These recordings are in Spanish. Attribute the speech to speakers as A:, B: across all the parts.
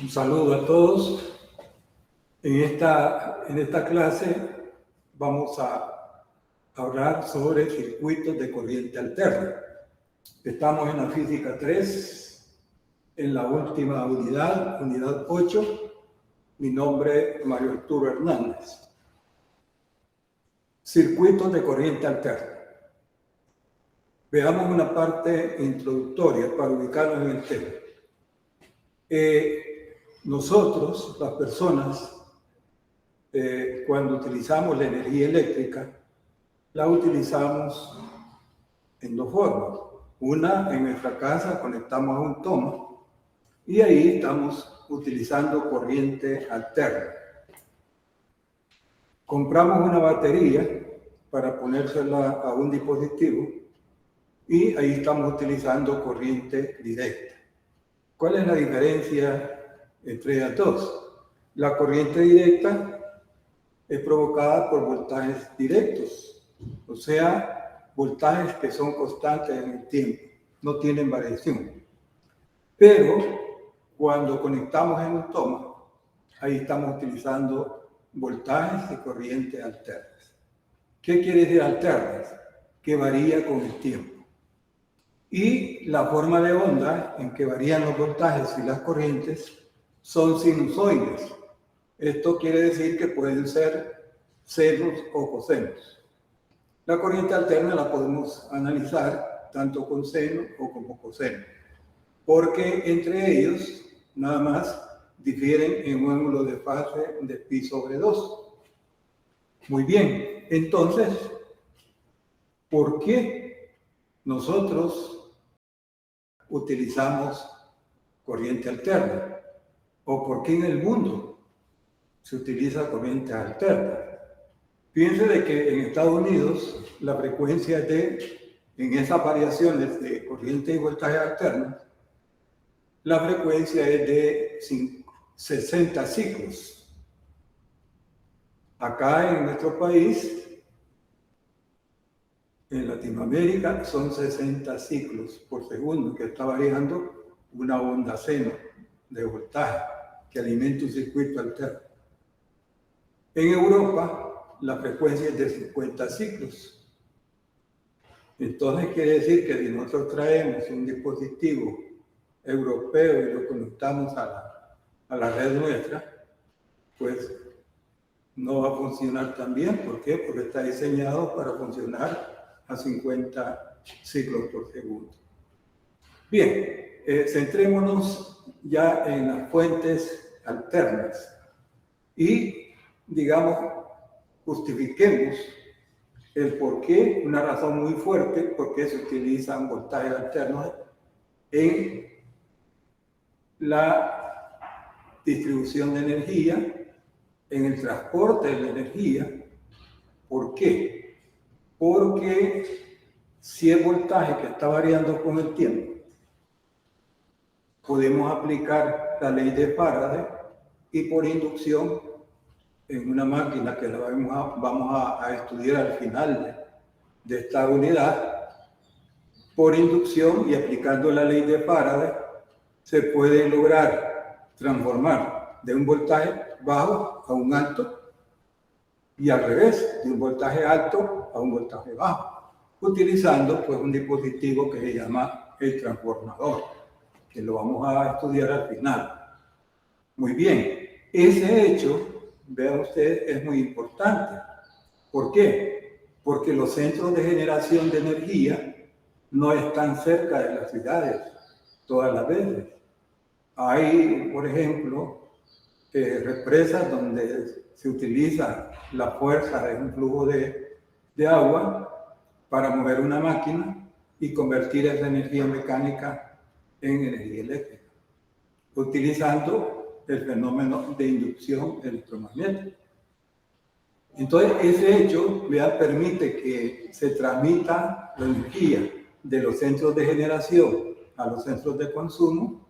A: Un saludo a todos. En esta clase vamos a hablar sobre circuitos de corriente alterna. Estamos en la física 3, en la última unidad, unidad 8. Mi nombre es Mario Arturo Hernández. Circuitos de corriente alterna. Veamos una parte introductoria para ubicarnos en el tema. Nosotros, las personas, cuando utilizamos la energía eléctrica, la utilizamos en dos formas. Una, en nuestra casa conectamos a un toma y ahí estamos utilizando corriente alterna. Compramos una batería para ponérsela a un dispositivo y ahí estamos utilizando corriente directa. ¿Cuál es la diferencia entre las dos? La corriente directa es provocada por voltajes directos, o sea, voltajes que son constantes en el tiempo, no tienen variación. Pero cuando conectamos en un toma, ahí estamos utilizando voltajes y corrientes alternas. ¿Qué quiere decir alternas? Que varía con el tiempo. Y la forma de onda en que varían los voltajes y las corrientes son sinusoides. Esto quiere decir que pueden ser senos o cosenos. La corriente alterna la podemos analizar tanto con seno o como coseno, porque entre ellos nada más difieren en un ángulo de fase de pi sobre 2. Muy bien, entonces, ¿por qué nosotros utilizamos corriente alterna? ¿O por qué en el mundo se utiliza corriente alterna? Fíjense de que en Estados Unidos la frecuencia en esas variaciones de corriente y voltaje alternos, la frecuencia es de 60 ciclos. Acá en nuestro país, en Latinoamérica, son 60 ciclos por segundo, que está variando una onda seno de voltaje que alimenta un circuito alterno. En Europa, la frecuencia es de 50 ciclos. Entonces quiere decir que si nosotros traemos un dispositivo europeo y lo conectamos a la red nuestra, pues no va a funcionar tan bien. ¿Por qué? Porque está diseñado para funcionar a 50 ciclos por segundo. Bien, centrémonos ya en las fuentes alternas y, digamos, justifiquemos el por qué, una razón muy fuerte, por qué se utilizan voltajes alternos en la distribución de energía, en el transporte de la energía. ¿Por qué? Porque si el voltaje que está variando con el tiempo, podemos aplicar la ley de Faraday y por inducción en una máquina que la vamos a estudiar al final de esta unidad, por inducción y aplicando la ley de Faraday, se puede lograr transformar de un voltaje bajo a un alto y al revés, de un voltaje alto a un voltaje bajo, utilizando pues un dispositivo que se llama el transformador, que lo vamos a estudiar al final. Muy bien, ese hecho, vean ustedes, es muy importante. ¿Por qué? Porque los centros de generación de energía no están cerca de las ciudades todas las veces. Hay, por ejemplo, represas donde se utiliza la fuerza de un flujo de agua para mover una máquina y convertir esa energía mecánica en energía eléctrica, utilizando el fenómeno de inducción electromagnética. Entonces, ese hecho permite que se transmita la energía de los centros de generación a los centros de consumo,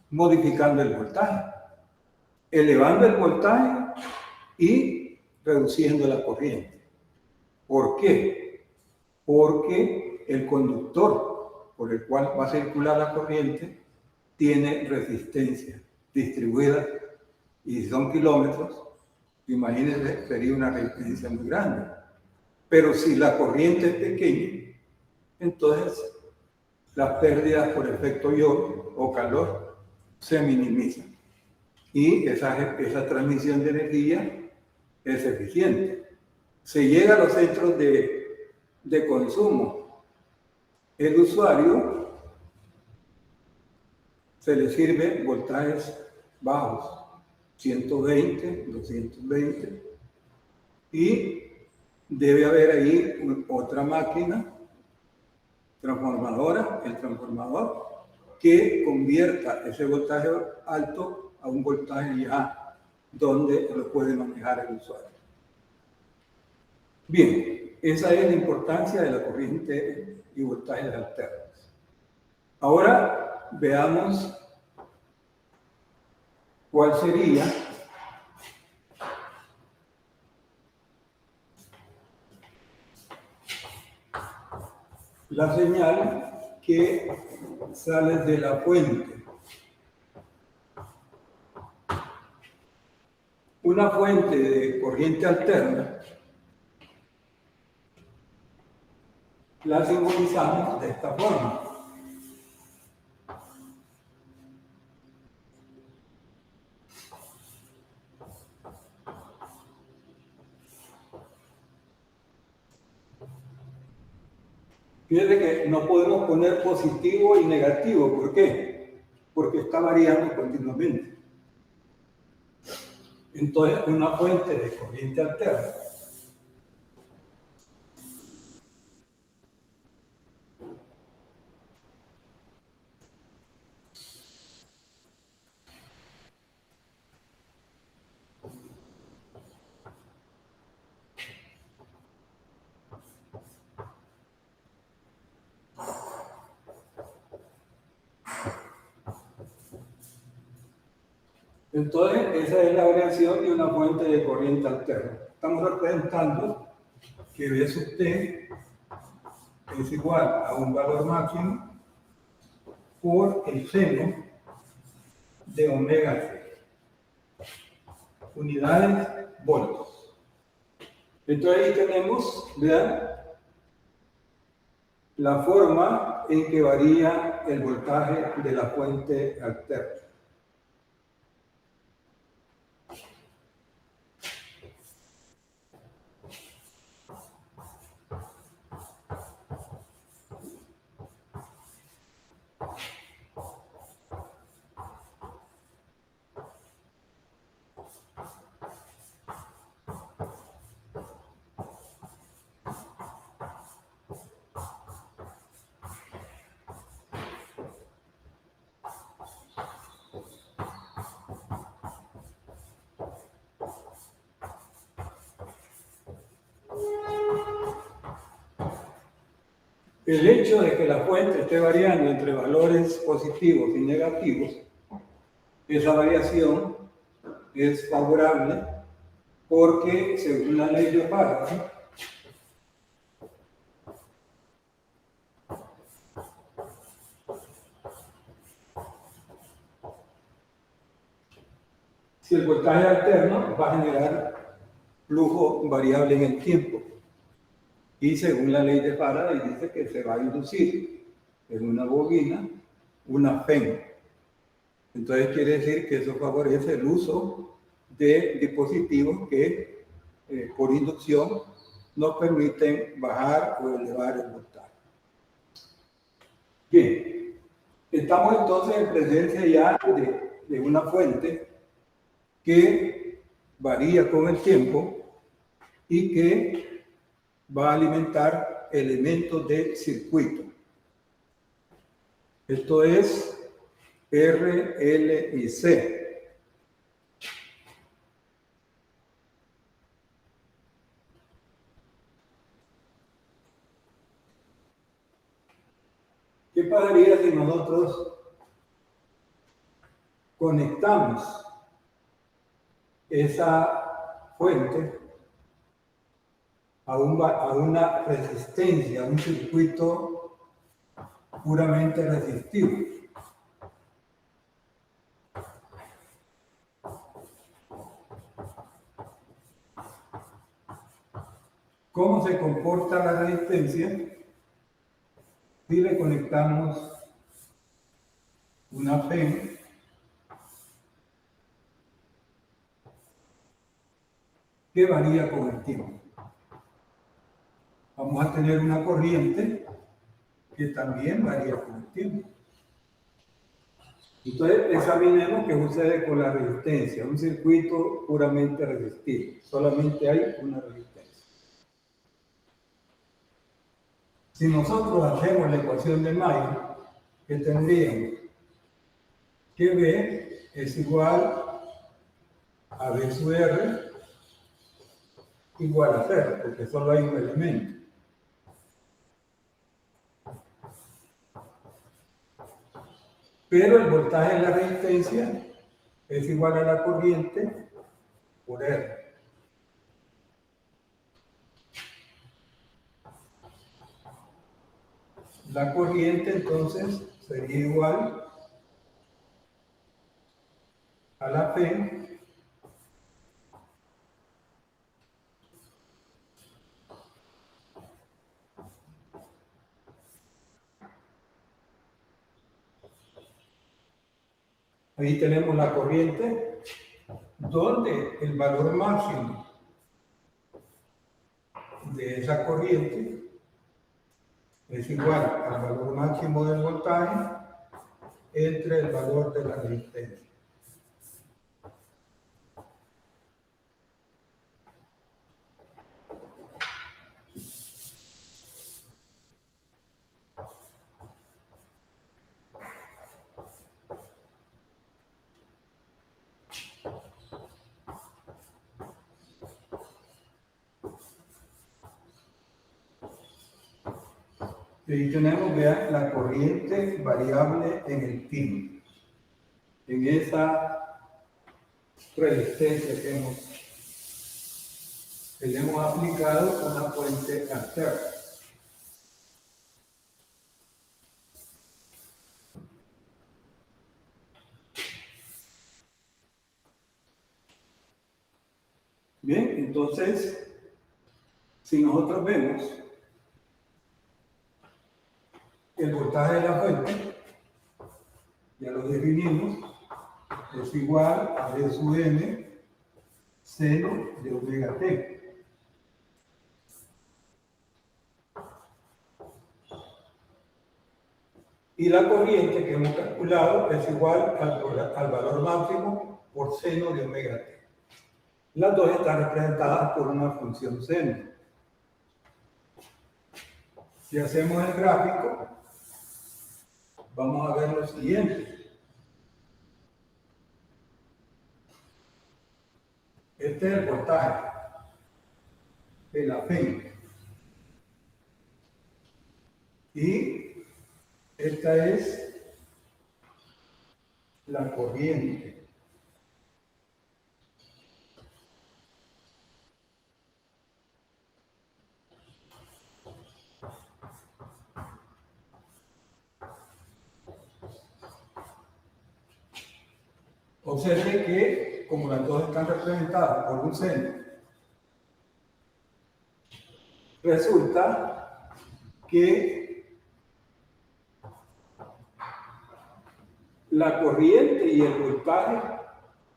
A: modificando el voltaje, elevando el voltaje y reduciendo la corriente. ¿Por qué? Porque el conductor por el cual va a circular la corriente tiene resistencia. distribuida y son kilómetros, imagínense, sería una resistencia muy grande. Pero si la corriente es pequeña, entonces las pérdidas por efecto Young o calor se minimizan. Y esa transmisión de energía es eficiente. Se llega a los centros de consumo. El usuario se le sirve voltajes bajos, 120, 220, y debe haber ahí otra máquina transformadora, el transformador, que convierta ese voltaje alto a un voltaje ya donde lo puede manejar el usuario. Bien, esa es la importancia de la corriente y voltajes alternos. Ahora veamos cuál sería la señal que sale de la fuente. Una fuente de corriente alterna la simbolizamos de esta forma. Fíjense que no podemos poner positivo y negativo. ¿Por qué? Porque está variando continuamente. Entonces, una fuente de corriente alterna entonces, esa es la variación de una fuente de corriente alterna. Estamos representando que Vst es igual a un valor máximo por el seno de omega c. Unidades voltios. Entonces ahí tenemos, vean, la forma en que varía el voltaje de la fuente alterna. El hecho de que la fuente esté variando entre valores positivos y negativos, esa variación es favorable porque, según la ley de Faraday, si el voltaje alterno va a generar flujo variable en el tiempo. Y según la ley de Faraday dice que se va a inducir en una bobina una FEM. Entonces quiere decir que eso favorece el uso de dispositivos que por inducción nos permiten bajar o elevar el voltaje. Bien, estamos entonces en presencia ya de una fuente que varía con el tiempo y que va a alimentar elementos de circuito. Esto es R, L y C. ¿Qué pasaría si nosotros conectamos esa fuente a una resistencia, a un circuito puramente resistivo? ¿Cómo se comporta la resistencia si le conectamos una FEM que varía con el tiempo? Vamos a tener una corriente que también varía con el tiempo. Entonces, examinemos qué sucede con la resistencia. Un circuito puramente resistivo. Solamente hay una resistencia. Si nosotros hacemos la ecuación de Mayer, ¿qué tendríamos? Que B es igual a B sub R igual a 0, porque solo hay un elemento. Pero el voltaje de la resistencia es igual a la corriente por R. La corriente entonces sería igual a la P ahí tenemos la corriente donde el valor máximo de esa corriente es igual al valor máximo del voltaje entre el valor de la resistencia. Y ahí tenemos, vean, la corriente variable en el tiempo, en esa resistencia que le hemos aplicado una fuente alterna. Bien, entonces, si nosotros vemos el voltaje de la fuente, ya lo definimos, es igual a B sub n seno de omega t. Y la corriente que hemos calculado es igual al valor máximo por seno de omega t. Las dos están representadas por una función seno. Si hacemos el gráfico, vamos a ver lo siguiente. Este es el voltaje de la FEM. Y esta es la corriente. Observe que, como las dos están representadas por un seno, resulta que la corriente y el voltaje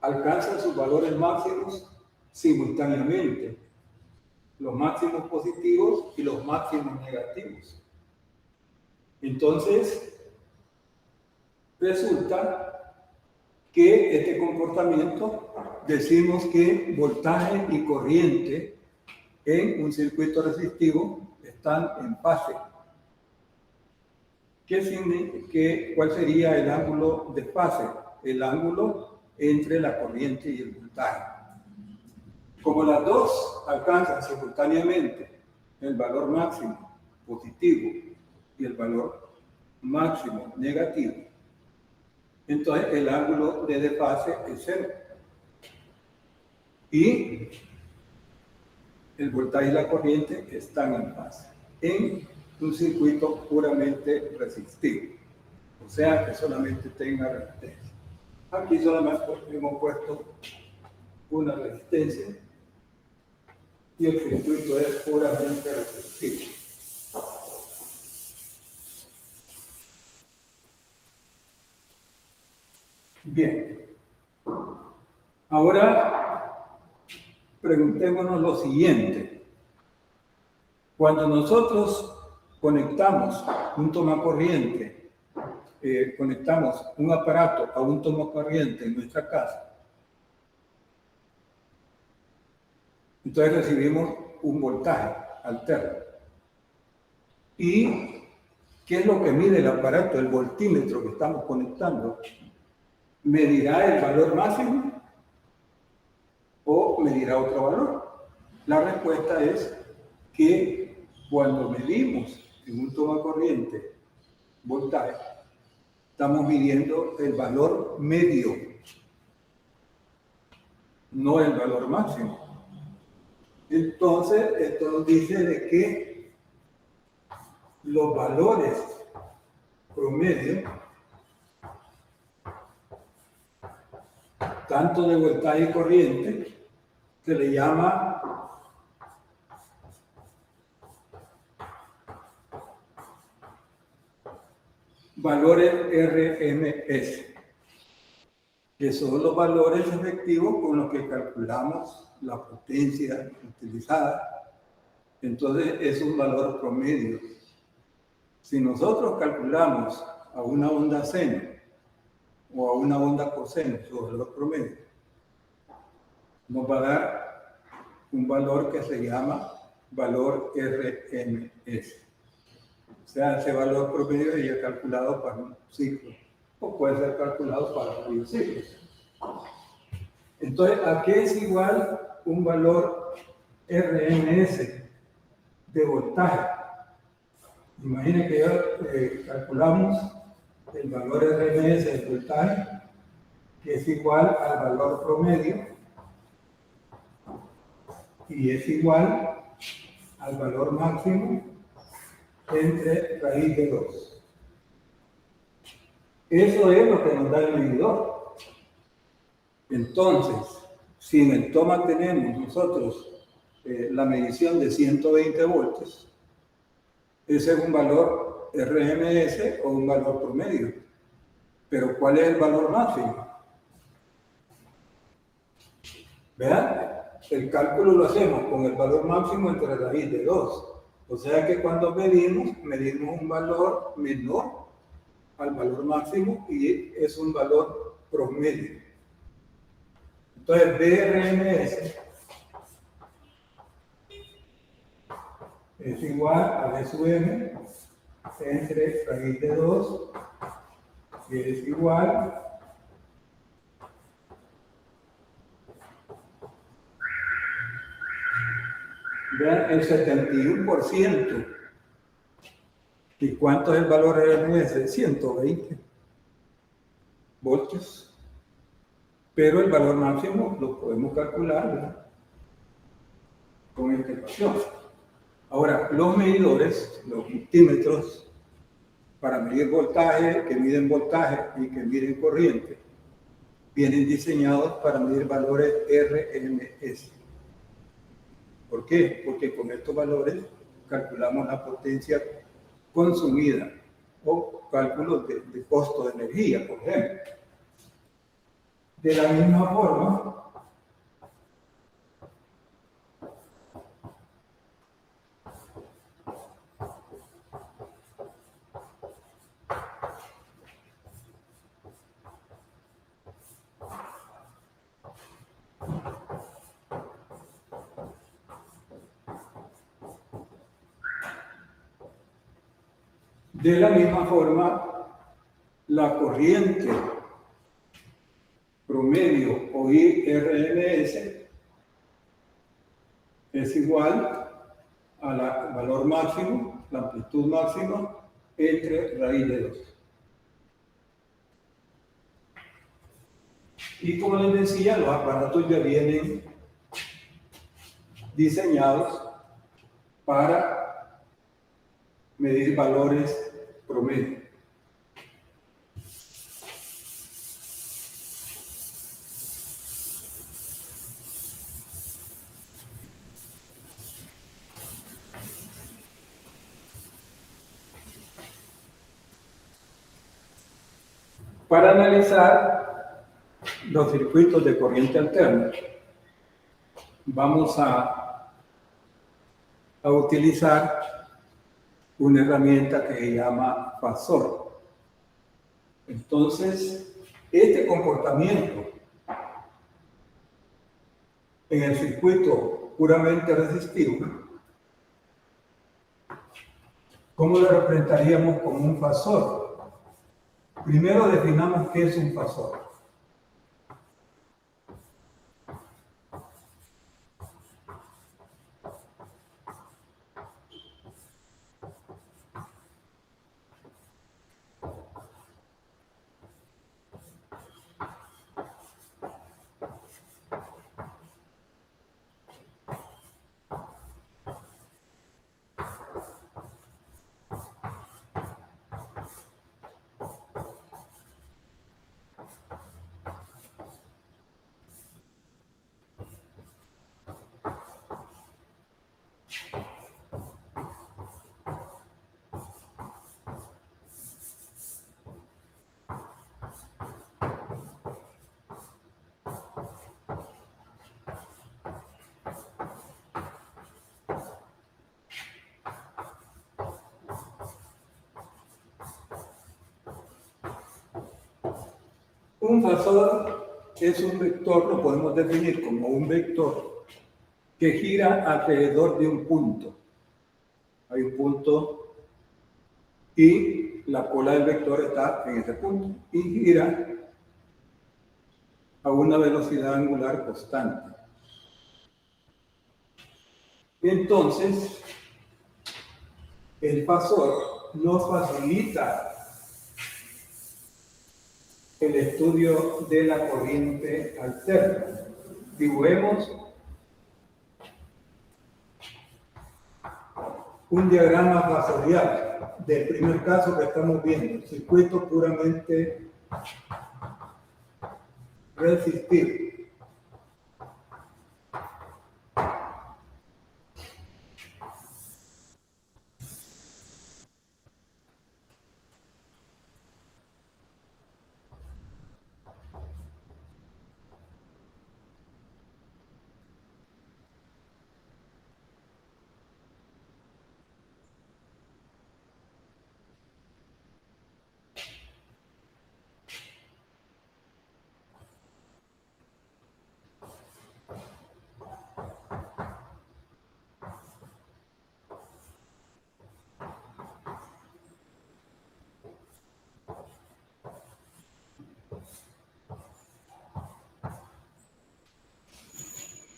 A: alcanzan sus valores máximos simultáneamente, los máximos positivos y los máximos negativos. Entonces, resulta que este comportamiento, decimos que voltaje y corriente en un circuito resistivo están en fase. ¿Cuál sería el ángulo de fase? El ángulo entre la corriente y el voltaje. Como las dos alcanzan simultáneamente el valor máximo positivo y el valor máximo negativo, entonces el ángulo de desfase es 0. Y el voltaje y la corriente están en fase en un circuito puramente resistivo, o sea que solamente tenga resistencia. Aquí solamente hemos puesto una resistencia y el circuito es puramente resistivo. Bien, ahora preguntémonos lo siguiente. Cuando nosotros conectamos un tomacorriente, conectamos un aparato a un tomacorriente en nuestra casa, entonces recibimos un voltaje alterno. ¿Y qué es lo que mide el aparato, el voltímetro que estamos conectando? ¿Medirá el valor máximo o medirá otro valor? La respuesta es que cuando medimos en un tomacorriente voltaje, estamos midiendo el valor medio, no el valor máximo. Entonces, esto nos dice de que los valores promedio, tanto de voltaje y corriente, se le llama valores RMS, que son los valores efectivos con los que calculamos la potencia utilizada. Entonces es un valor promedio. Si nosotros calculamos a una onda seno o a una onda coseno su valor promedio, nos va a dar un valor que se llama valor RMS. O sea, ese valor promedio ya calculado para un ciclo o puede ser calculado para varios ciclos. Entonces, ¿a qué es igual un valor RMS de voltaje? Imaginen que ya calculamos el valor RMS de voltaje, que es igual al valor promedio y es igual al valor máximo entre raíz de 2. Eso es lo que nos da el medidor. Entonces, si en el toma tenemos nosotros la medición de 120 voltios, ese es un valor RMS o un valor promedio. Pero ¿cuál es el valor máximo? ¿Vean? El cálculo lo hacemos con el valor máximo entre raíz de 2. O sea que cuando medimos un valor menor al valor máximo y es un valor promedio. Entonces, BRMS es igual a B sub M entre raíz de 2, que es igual vean el 71%. ¿Y cuánto es el valor RMS? 120 voltios. Pero el valor máximo lo podemos calcular, ¿verdad?, con esta ecuación. Ahora, los medidores, los multímetros, para medir voltaje, que miden voltaje y que miden corriente, vienen diseñados para medir valores RMS. ¿Por qué? Porque con estos valores calculamos la potencia consumida o cálculos de costo de energía, por ejemplo. De la misma forma, la corriente promedio o IRMS es igual al valor máximo, la amplitud máxima, entre raíz de 2. Y como les decía, los aparatos ya vienen diseñados para medir valores promedio. Para analizar los circuitos de corriente alterna, vamos a utilizar una herramienta que se llama fasor. Entonces, este comportamiento en el circuito puramente resistivo, ¿cómo lo representaríamos como un fasor? Primero definamos qué es un fasor. Un fasor es un vector, lo podemos definir como un vector que gira alrededor de un punto. Hay un punto y la cola del vector está en ese punto y gira a una velocidad angular constante. Entonces, el fasor nos facilita el estudio de la corriente alterna. Dibujemos un diagrama fasorial del primer caso que estamos viendo, circuito puramente resistivo.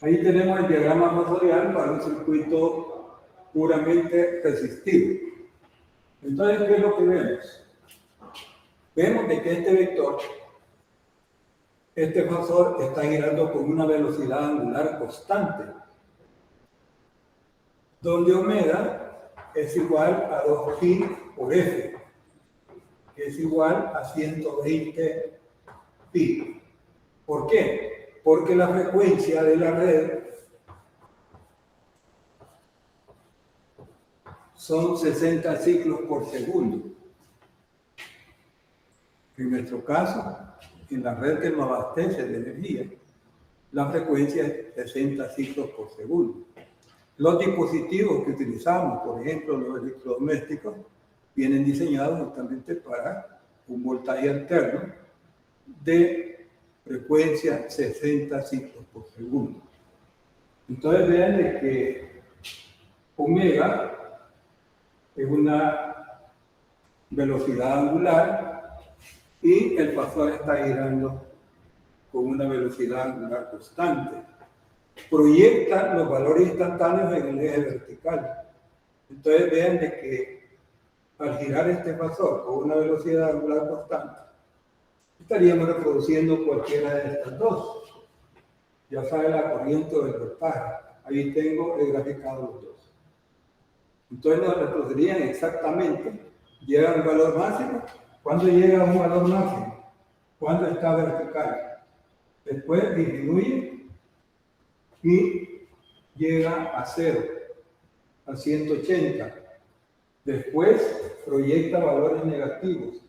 A: Ahí tenemos el diagrama fasorial para un circuito puramente resistivo. Entonces, ¿qué es lo que vemos? Vemos de que este vector, este fasor, está girando con una velocidad angular constante, donde omega es igual a 2pi por f, que es igual a 120 pi. ¿Por qué? Porque la frecuencia de la red son 60 ciclos por segundo. En nuestro caso, en la red que nos abastece de energía, la frecuencia es 60 ciclos por segundo. Los dispositivos que utilizamos, por ejemplo, los electrodomésticos, vienen diseñados justamente para un voltaje alterno de frecuencia 60 ciclos por segundo. Entonces vean de que omega es una velocidad angular y el fasor está girando con una velocidad angular constante. Proyecta los valores instantáneos en el eje vertical. Entonces vean de que al girar este fasor con una velocidad angular constante, estaríamos reproduciendo cualquiera de estas dos. Ya sabe la corriente o el voltaje. Ahí tengo el graficado los dos. Entonces nos reproducirían exactamente. Llega a un valor máximo. ¿Cuándo llega a un valor máximo? Cuando está vertical. Después disminuye y llega a 0, a 180. Después proyecta valores negativos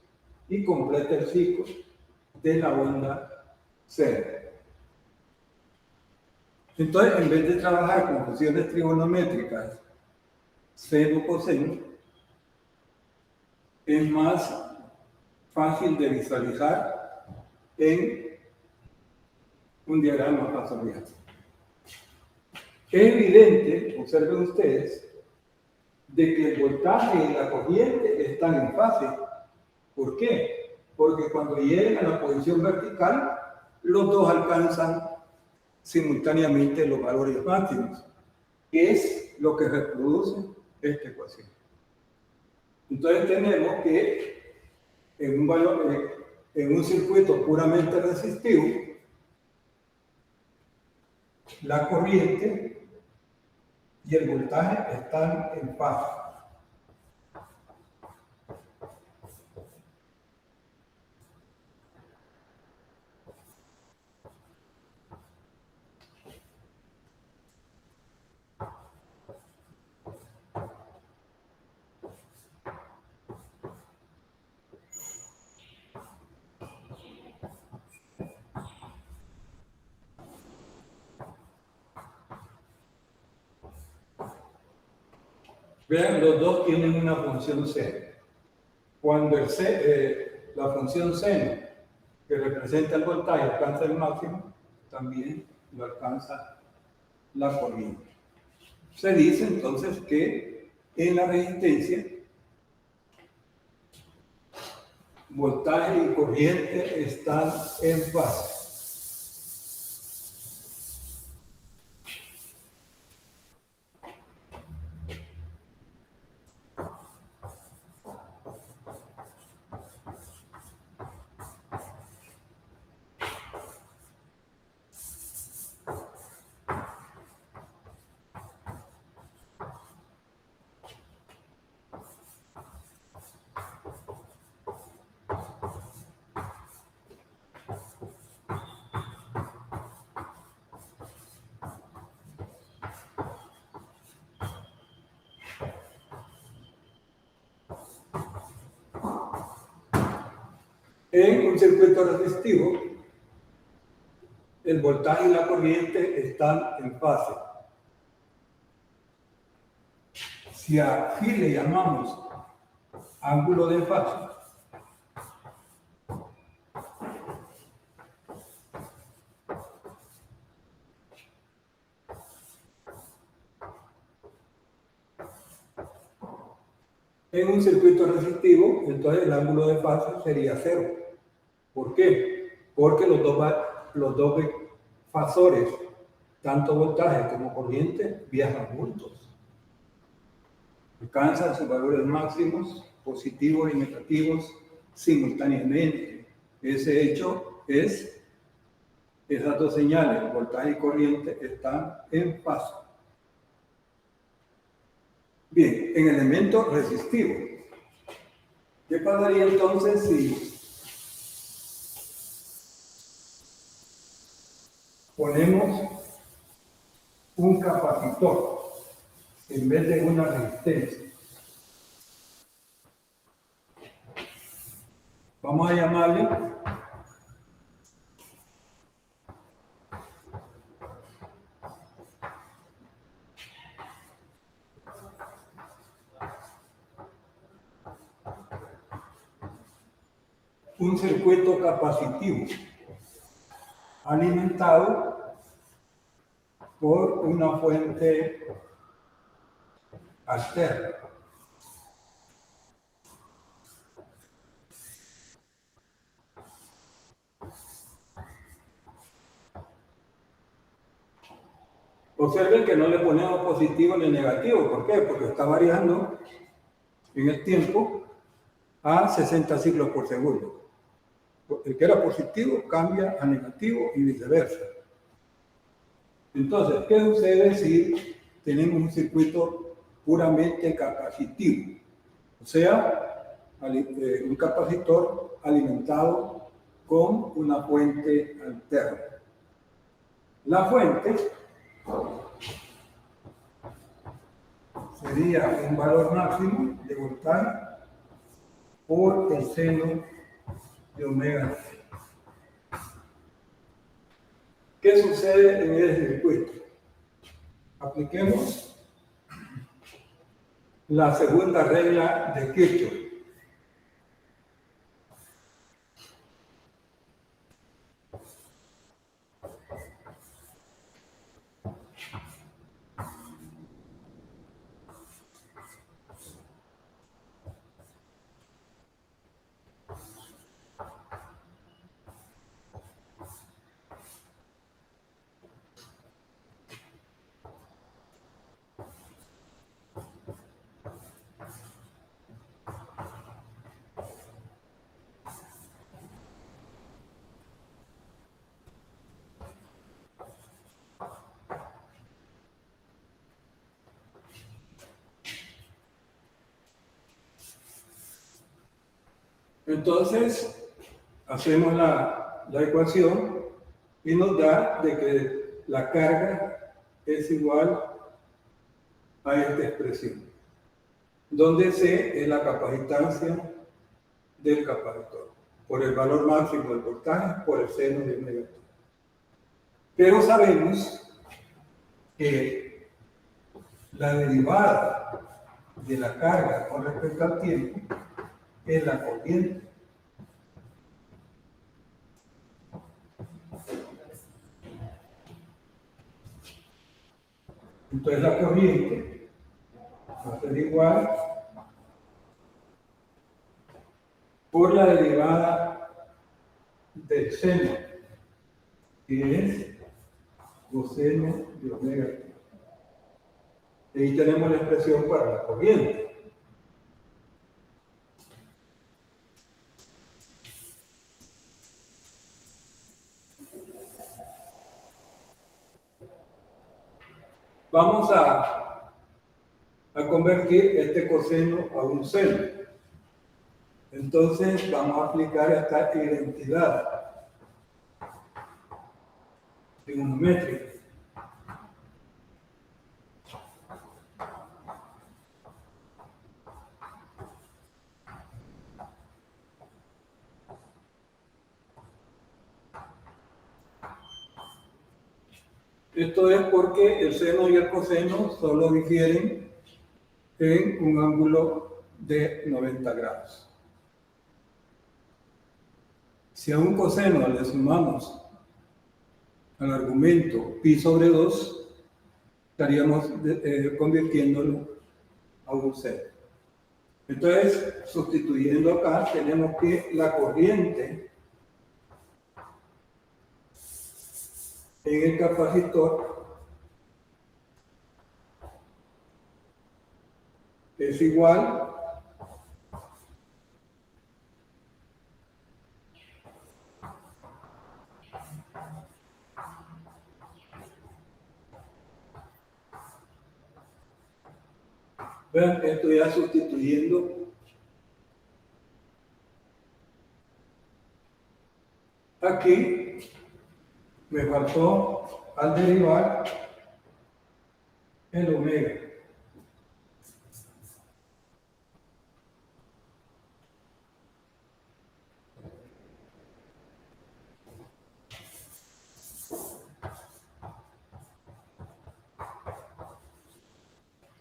A: y completa el ciclo de la onda seno. Entonces, en vez de trabajar con funciones trigonométricas, seno, coseno, es más fácil de visualizar en un diagrama fasorial. Es evidente, observen ustedes, de que el voltaje y la corriente están en fase. ¿Por qué? Porque cuando llegan a la posición vertical, los dos alcanzan simultáneamente los valores máximos, que es lo que reproduce esta ecuación. Entonces tenemos que en un circuito puramente resistivo, la corriente y el voltaje están en fase. Vean, los dos tienen una función seno. Cuando la función seno, que representa el voltaje, alcanza el máximo, también lo alcanza la corriente. Se dice entonces que en la resistencia, voltaje y corriente están en fase. En un circuito resistivo, el voltaje y la corriente están en fase. Si aquí le llamamos ángulo de fase, en un circuito resistivo, entonces el ángulo de fase sería 0. ¿Por qué? Porque los dos fasores, tanto voltaje como corriente, viajan juntos. Alcanzan sus valores máximos, positivos y negativos, simultáneamente. Ese hecho es, esas dos señales, voltaje y corriente, están en fase. Bien, en elemento resistivo, ¿qué pasaría entonces si ponemos un capacitor en vez de una resistencia? Vamos a llamarle un circuito capacitivo alimentado por una fuente alterna. Observen que no le ponemos positivo ni negativo. ¿Por qué? Porque está variando en el tiempo a 60 ciclos por segundo. El que era positivo cambia a negativo y viceversa. Entonces, ¿qué sucede si tenemos un circuito puramente capacitivo? O sea, un capacitor alimentado con una fuente alterna. La fuente sería un valor máximo de voltaje por el seno de omega t. ¿Qué sucede en el circuito? Apliquemos la segunda regla de Kirchhoff. Entonces, hacemos la ecuación y nos da de que la carga es igual a esta expresión, donde C es la capacitancia del capacitor, por el valor máximo del voltaje, por el seno de omega t. Pero sabemos que la derivada de la carga con respecto al tiempo es la corriente. Entonces la corriente va a ser igual por la derivada del seno, que es coseno de omega t. Y ahí tenemos la expresión para la corriente. Vamos a convertir este coseno a un seno. Entonces vamos a aplicar esta identidad trigonométrica. Esto es porque el seno y el coseno solo difieren en un ángulo de 90 grados. Si a un coseno le sumamos al argumento pi sobre 2, estaríamos convirtiéndolo a un seno. Entonces, sustituyendo acá, tenemos que la corriente en el capacitor es igual vean, estoy ya sustituyendo aquí, me faltó al derivar el omega.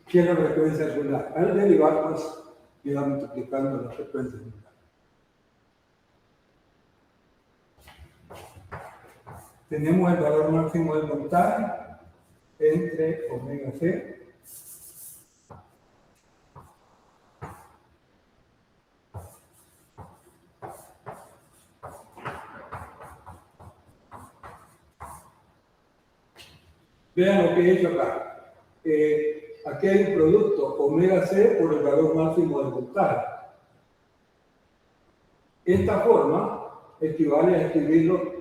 A: ¿Qué es la frecuencia angular? Al derivar, pues, iba multiplicando la frecuencia angular. Tenemos el valor máximo del voltaje entre omega c vean lo que he hecho acá. Aquí hay un producto omega c por el valor máximo del voltaje. Esta forma equivale a escribirlo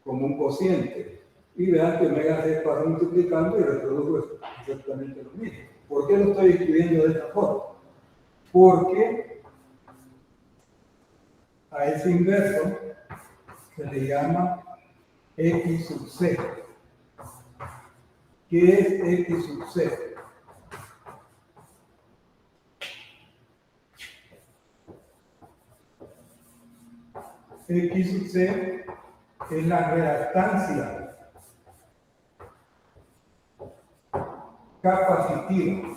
A: como un cociente. Y vean que omega c pasa multiplicando y reproduce exactamente lo mismo. ¿Por qué lo estoy escribiendo de esta forma? Porque a ese inverso se le llama X sub C. ¿Qué es X sub C? X sub C es la reactancia capacitiva.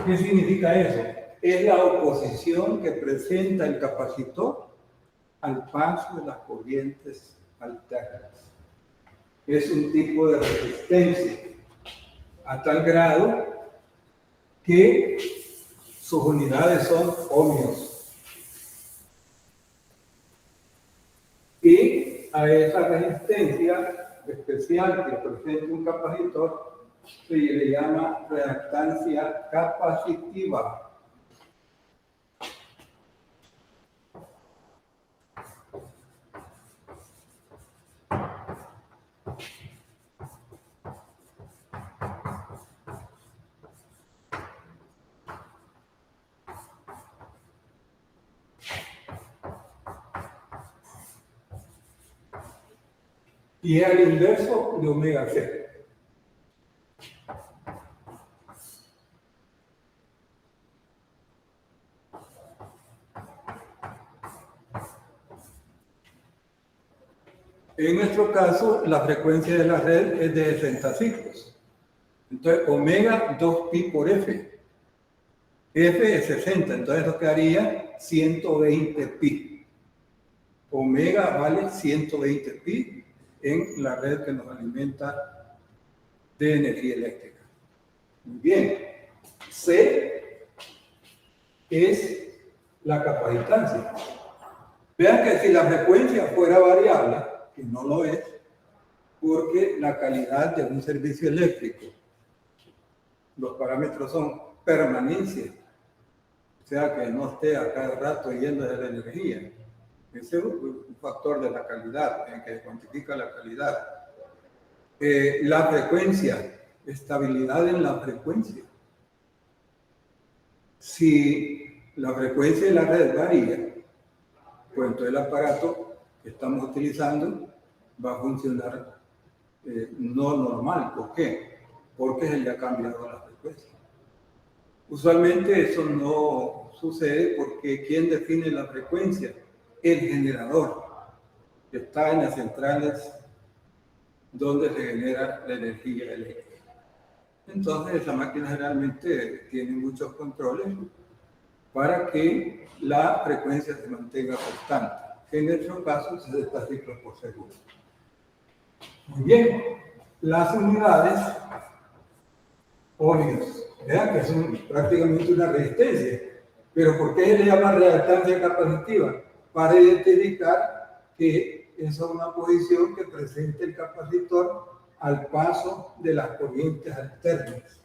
A: ¿Qué significa eso? Es la oposición que presenta el capacitor al paso de las corrientes alternas. Es un tipo de resistencia a tal grado que sus unidades son ohmios. Y a esa resistencia especial que presenta un capacitor se le llama reactancia capacitiva. Y es al inverso de omega C. En nuestro caso, la frecuencia de la red es de 60 ciclos. Entonces, omega 2pi por F. F es 60, entonces nos quedaría 120 pi. Omega vale 120 pi en la red que nos alimenta de energía eléctrica. Muy bien. C es la capacitancia. Vean que si la frecuencia fuera variable, que no lo es, porque la calidad de un servicio eléctrico, los parámetros son permanencia, o sea que no esté a cada rato yendo de la energía. Ese es un factor de la calidad, en que cuantifica la calidad. La frecuencia, estabilidad en la frecuencia. Si la frecuencia de la red varía, pues entonces el aparato que estamos utilizando va a funcionar no normal. ¿Por qué? Porque se le ha cambiado la frecuencia. Usualmente eso no sucede porque ¿quién define la frecuencia? El generador, que está en las centrales donde se genera la energía eléctrica. Entonces, esa máquina generalmente tiene muchos controles para que la frecuencia se mantenga constante. En nuestro caso, 60 ciclos por segundo. Muy bien, las unidades ohmios. Vean que son prácticamente una resistencia. Pero ¿por qué se le llama reactancia capacitiva? Para identificar que es una posición que presenta el capacitor al paso de las corrientes alternas.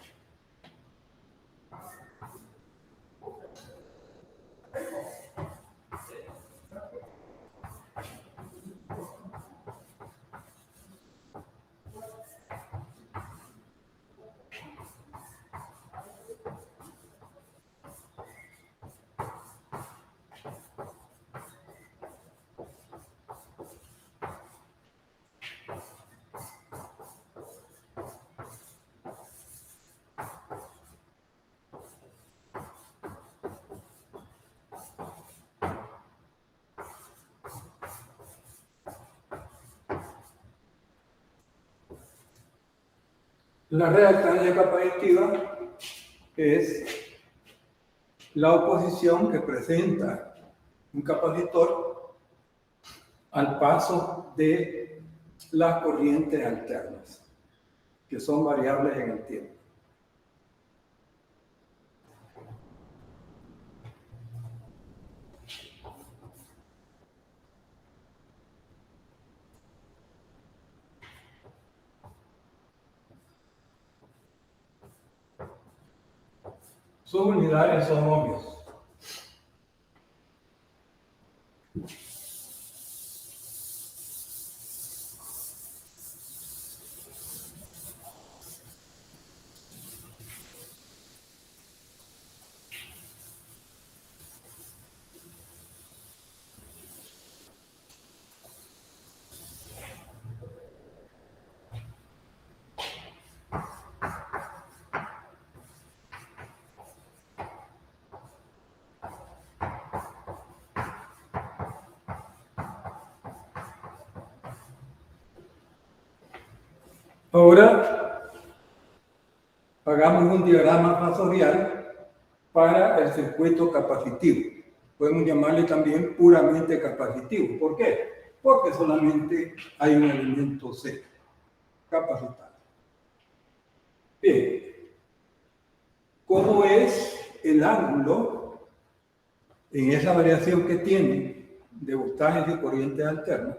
A: La reactancia capacitiva es la oposición que presenta un capacitor al paso de las corrientes alternas, que son variables en el tiempo. Sus unidades son ohmios. Ahora hagamos un diagrama fasorial para el circuito capacitivo. Podemos llamarle también puramente capacitivo. ¿Por qué? Porque solamente hay un elemento C, capacitante. Bien, ¿cómo es el ángulo en esa variación que tiene de voltajes y corrientes alternas?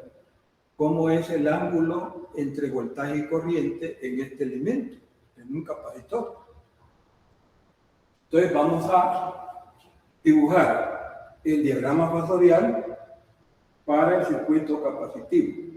A: ¿Cómo es el ángulo entre voltaje y corriente en este elemento, en un capacitor? Entonces vamos a dibujar el diagrama fasorial para el circuito capacitivo.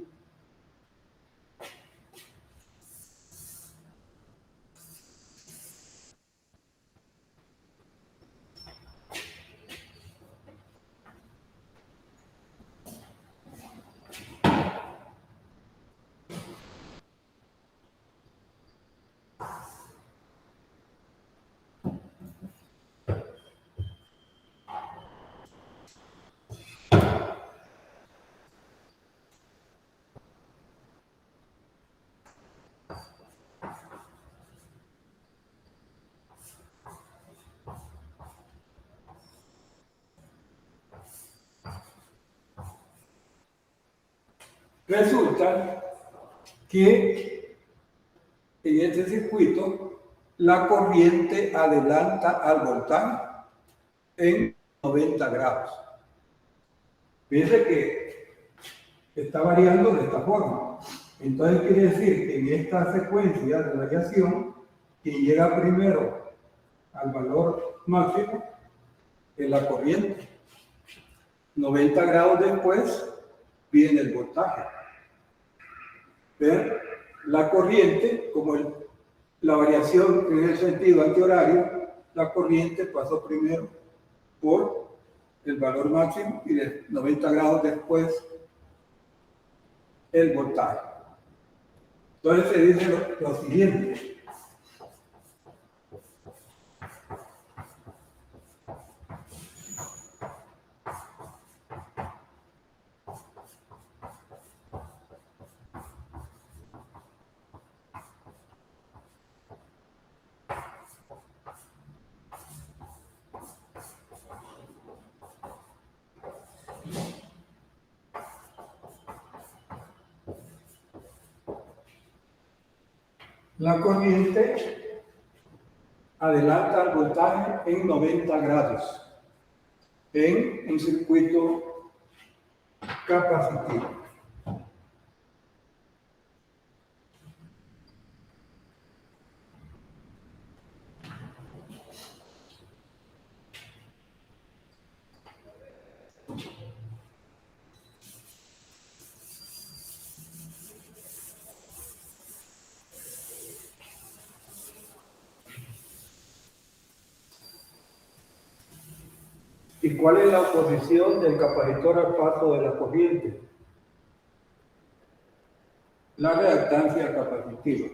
A: Resulta que en este circuito la corriente adelanta al voltaje en 90 grados. Fíjense que está variando de esta forma. Entonces quiere decir que en esta secuencia de variación, quien llega primero al valor máximo es la corriente. 90 grados después viene el voltaje. ¿Ven? La corriente, como la variación en el sentido antihorario, la corriente pasó primero por el valor máximo y de 90 grados después el voltaje. Entonces se dice lo siguiente. La corriente adelanta el voltaje en 90 grados en un circuito capacitivo. ¿Y cuál es la oposición del capacitor al paso de la corriente? La reactancia capacitiva,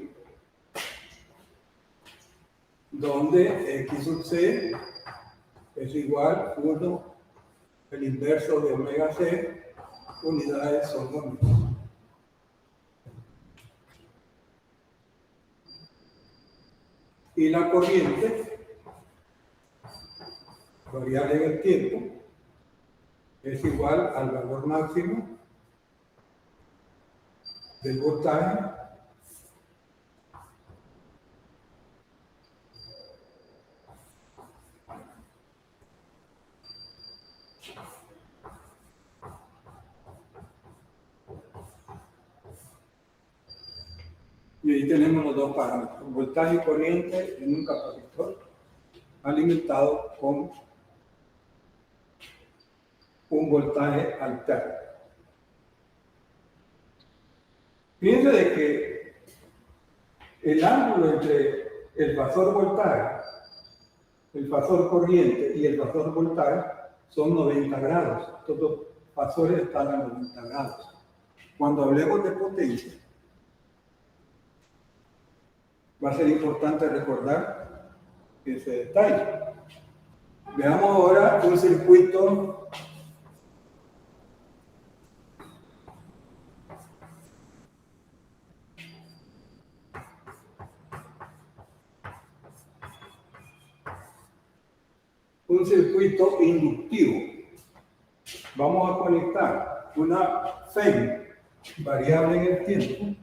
A: donde X sub C es igual a 1, el inverso de omega C, unidades son ohmios. Y la corriente, variable en el tiempo, es igual al valor máximo del voltaje y ahí tenemos los dos parámetros, voltaje y corriente en un capacitor alimentado con un voltaje alterno. Fíjense de que el ángulo entre el fasor voltaje, el fasor corriente y el fasor voltaje son 90 grados. Estos dos fasores están a 90 grados. Cuando hablemos de potencia, va a ser importante recordar ese detalle. Veamos ahora un circuito un circuito inductivo. Vamos a conectar una FEM variable en el tiempo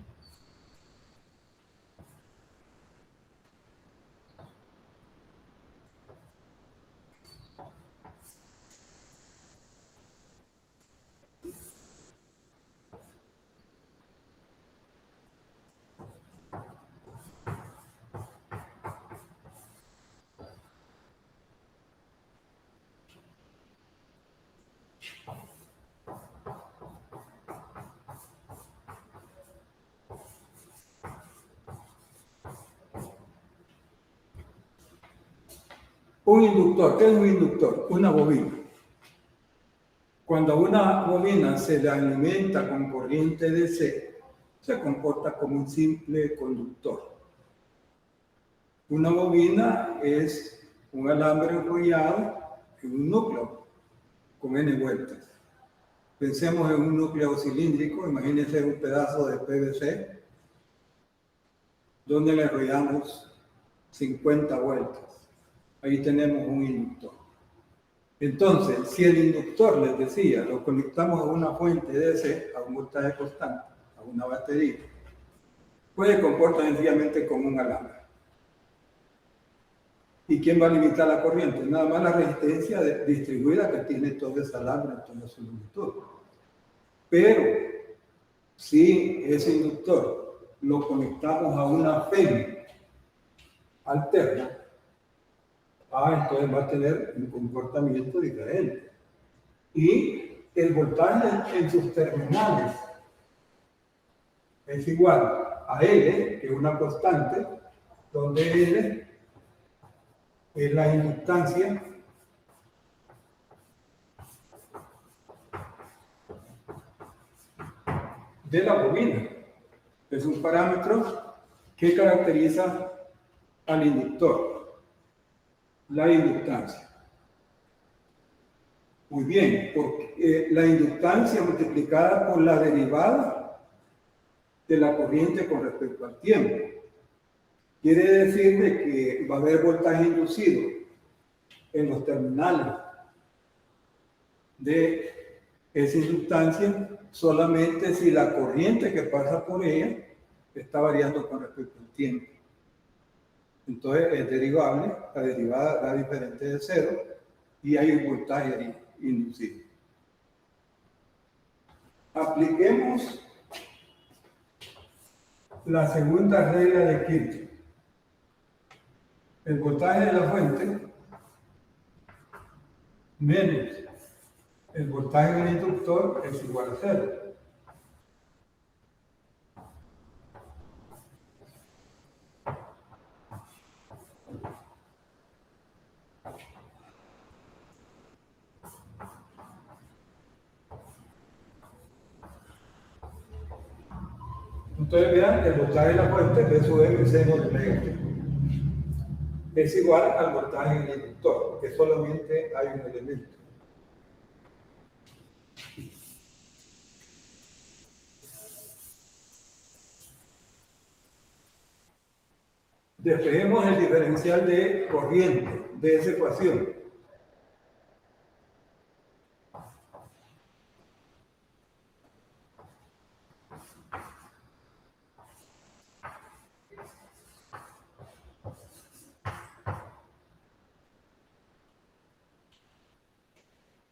A: un inductor. ¿Qué es un inductor? Una bobina. Cuando a una bobina se le alimenta con corriente DC, se comporta como un simple conductor. Una bobina es un alambre enrollado en un núcleo con N vueltas. Pensemos en un núcleo cilíndrico, imagínense un pedazo de PVC donde le enrollamos 50 vueltas. Ahí tenemos un inductor. Entonces, si el inductor, les decía, lo conectamos a una fuente DC, a un voltaje constante, a una batería, pues se comporta sencillamente como un alambre. ¿Y quién va a limitar la corriente? Nada más la resistencia distribuida que tiene todo ese alambre en toda su longitud. Pero, si ese inductor lo conectamos a una FEM alterna, entonces va a tener un comportamiento diferente. Y el voltaje en sus terminales es igual a L, que es una constante, donde L es la inductancia de la bobina. Es un parámetro que caracteriza al inductor, la inductancia. Muy bien, porque la inductancia multiplicada por la derivada de la corriente con respecto al tiempo. Quiere decir de que va a haber voltaje inducido en los terminales de esa inductancia solamente si la corriente que pasa por ella está variando con respecto al tiempo. Entonces es derivable, la derivada da diferente de cero y hay un voltaje inducido. Apliquemos la segunda regla de Kirchhoff. El voltaje de la fuente menos el voltaje del inductor es igual a cero. Entonces vean que el voltaje de la fuente, V sub M seno de omega t, es igual al voltaje del inductor, porque solamente hay un elemento. Despejemos el diferencial de corriente de esa ecuación.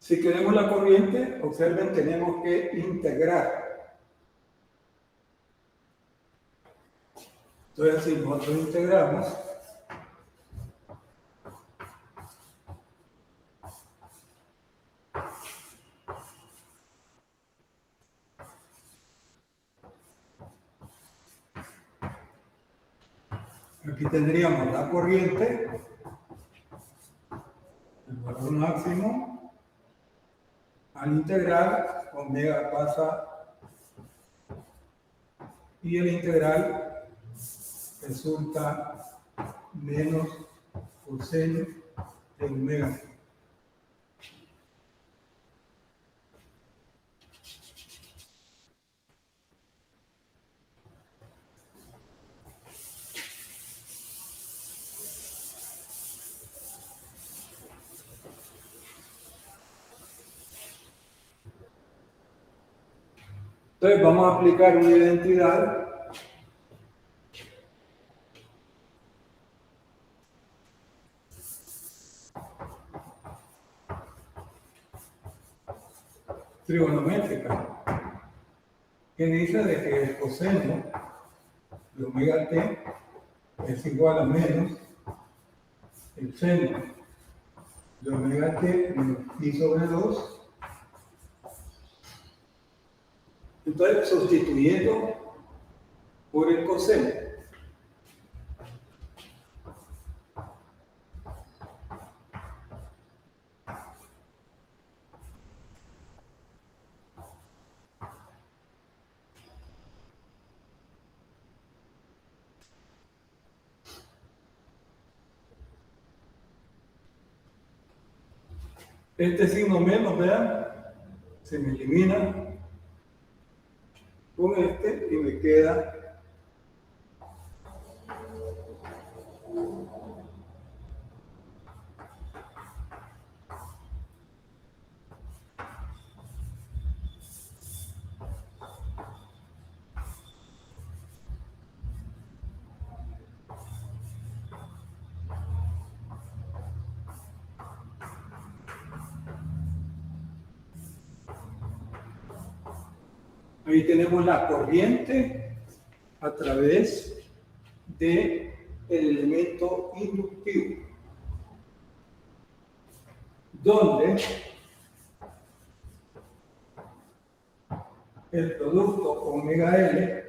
A: Si queremos la corriente, observen, tenemos que integrar. Entonces, si nosotros integramos, aquí tendríamos la corriente, el valor máximo, al integral, omega pasa y el integral resulta menos coseno de omega. Entonces vamos a aplicar una identidad trigonométrica que dice de que el coseno de omega t es igual a menos el seno de omega t menos pi sobre 2. Entonces, sustituyendo por el coseno, este signo menos, vean, se me elimina con este y me queda ahí tenemos la corriente a través del elemento inductivo, donde el producto omega L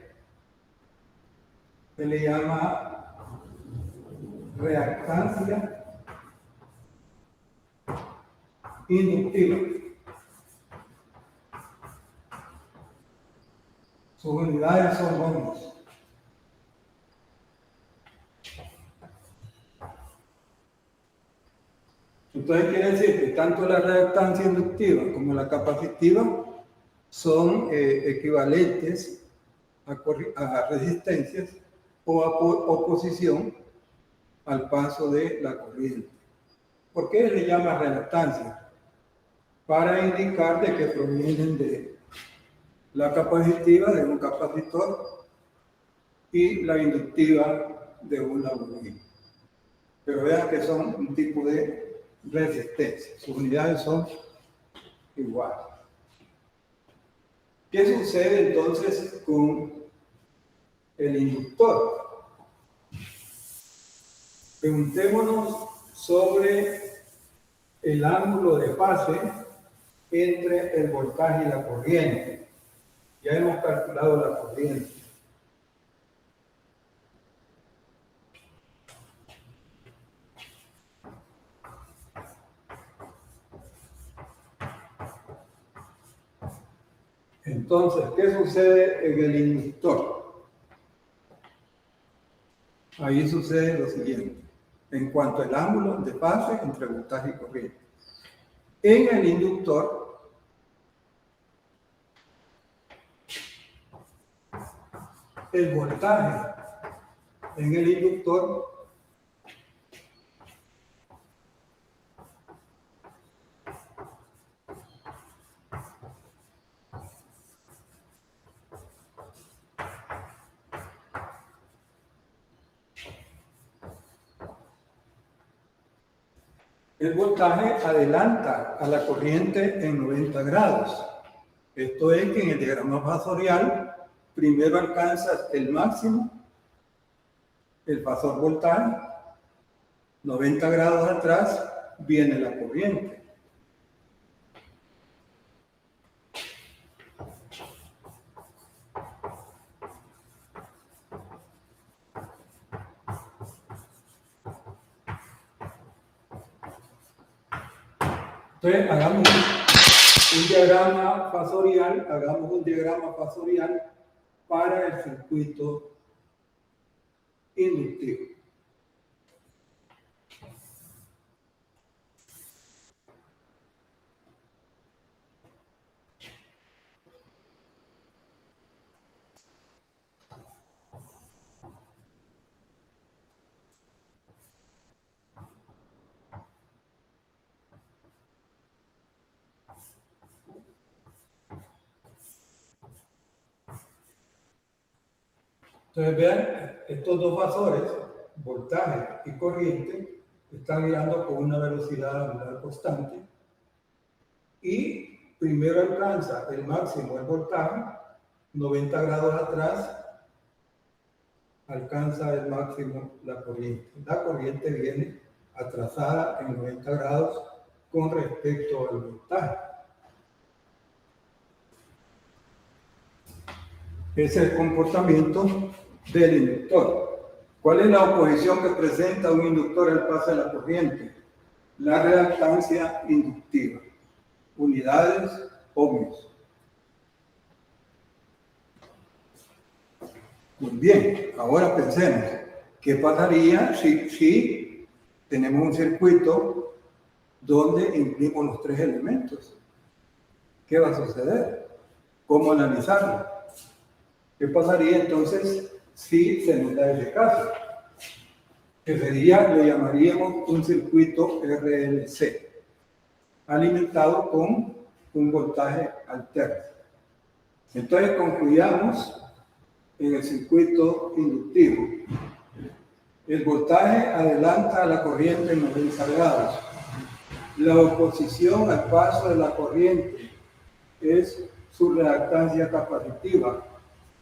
A: se le llama reactancia inductiva. Sus unidades son ohmios. Entonces quiere decir que tanto la reactancia inductiva como la capacitiva son equivalentes a resistencias o a oposición al paso de la corriente. ¿Por qué le llama reactancia? Para indicar de que provienen de la capacitiva de un capacitor y la inductiva de una bobina. Pero vean que son un tipo de resistencia. Sus unidades son iguales. ¿Qué sucede entonces con el inductor? Preguntémonos sobre el ángulo de fase entre el voltaje y la corriente. Ya hemos calculado la corriente. Entonces, ¿qué sucede en el inductor? Ahí sucede lo siguiente, en cuanto al ángulo de fase entre voltaje y corriente. En el inductor, el voltaje en el inductor el voltaje adelanta a la corriente en 90 grados. Esto es que en el diagrama fasorial primero alcanza el máximo, el fasor voltaje, 90 grados atrás viene la corriente. Entonces, hagamos un diagrama fasorial para el circuito inductivo. Entonces vean, estos dos fasores, voltaje y corriente, están girando con una velocidad angular constante y primero alcanza el máximo el voltaje, 90 grados atrás alcanza el máximo la corriente. La corriente viene atrasada en 90 grados con respecto al voltaje. Ese es el comportamiento del inductor. ¿Cuál es la oposición que presenta un inductor al paso de la corriente? La reactancia inductiva. Unidades ohmios. Muy bien, ahora pensemos, ¿qué pasaría si tenemos un circuito donde incluimos los tres elementos? ¿Qué va a suceder? ¿Cómo analizarlo? ¿Qué pasaría entonces si se nos da ese caso? Que sería, le llamaríamos un circuito RLC, alimentado con un voltaje alterno. Entonces concluyamos en el circuito inductivo. El voltaje adelanta a la corriente en 90 grados. La oposición al paso de la corriente es su reactancia capacitiva,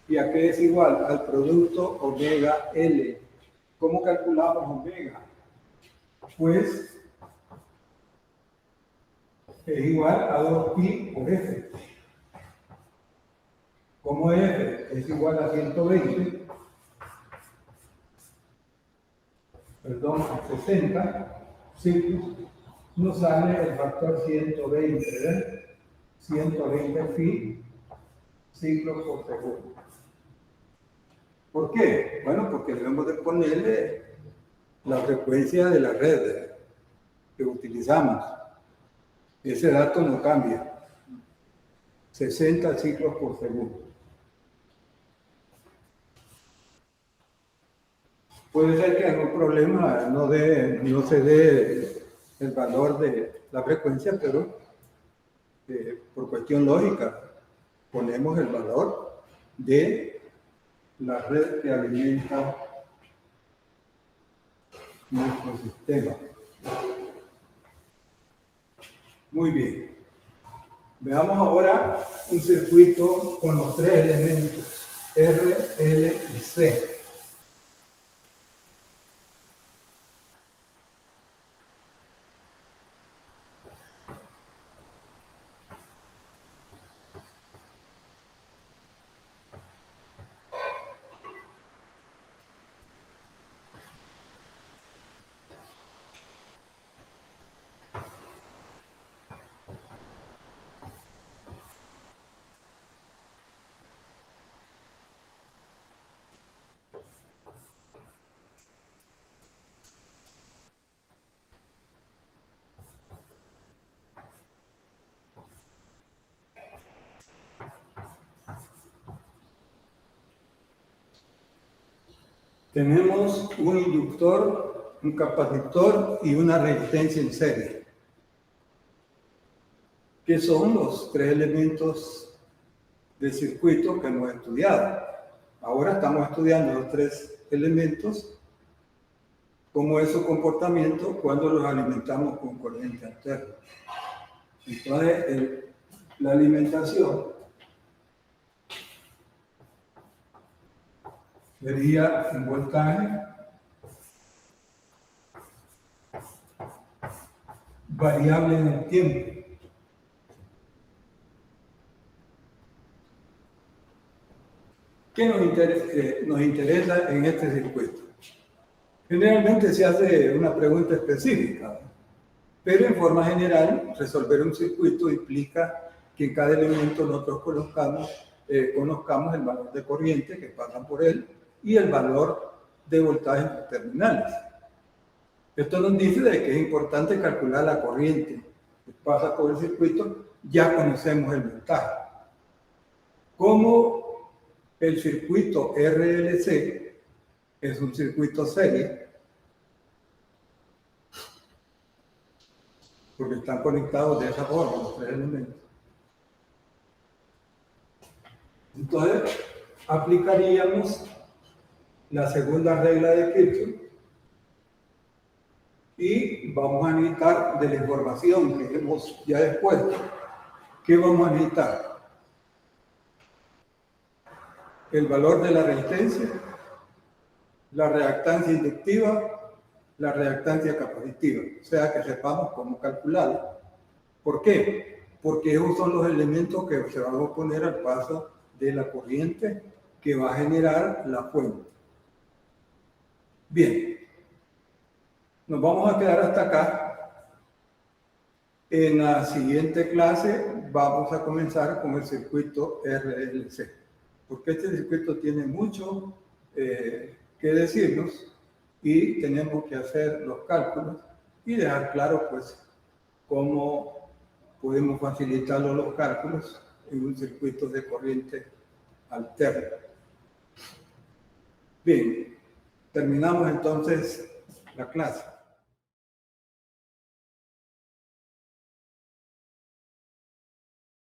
A: y a qué es igual al producto omega L. ¿Cómo calculamos omega? Pues es igual a 2pi por F. Como F es igual a 120, a 60 ciclos, nos sale el factor 120, ¿verdad? 120 pi ciclos por segundo. ¿Por qué? Bueno, porque debemos de ponerle la frecuencia de la red que utilizamos. Ese dato no cambia. 60 ciclos por segundo. Puede ser que algún problema no se dé el valor de la frecuencia, pero por cuestión lógica ponemos el valor de la red que alimenta nuestro sistema. Muy bien. Veamos ahora un circuito con los tres elementos R, L y C. Tenemos un inductor, un capacitor y una resistencia en serie, que son los tres elementos del circuito que hemos estudiado. Ahora estamos estudiando los tres elementos, cómo es su comportamiento cuando los alimentamos con corriente alterna. Entonces, la alimentación sería un voltaje variable en el tiempo. ¿Qué nos interesa en este circuito? Generalmente se hace una pregunta específica, pero en forma general, resolver un circuito implica que en cada elemento nosotros conozcamos el valor de corriente que pasa por él y el valor de voltaje en los terminales. Esto nos dice de que es importante calcular la corriente que pasa por el circuito, ya conocemos el voltaje. Como el circuito RLC es un circuito serie, porque están conectados de esa forma los tres elementos. Entonces, aplicaríamos la segunda regla de Kirchhoff y vamos a necesitar de la información que hemos ya expuesto. ¿Qué vamos a necesitar? El valor de la resistencia, la reactancia inductiva, la reactancia capacitiva. O sea, que sepamos cómo calcularlo. ¿Por qué? Porque esos son los elementos que se van a oponer al paso de la corriente que va a generar la fuente. Bien, nos vamos a quedar hasta acá. En la siguiente clase vamos a comenzar con el circuito RLC, porque este circuito tiene mucho que decirnos y tenemos que hacer los cálculos y dejar claro pues cómo podemos facilitar los cálculos en un circuito de corriente alterna. Bien, terminamos entonces la clase.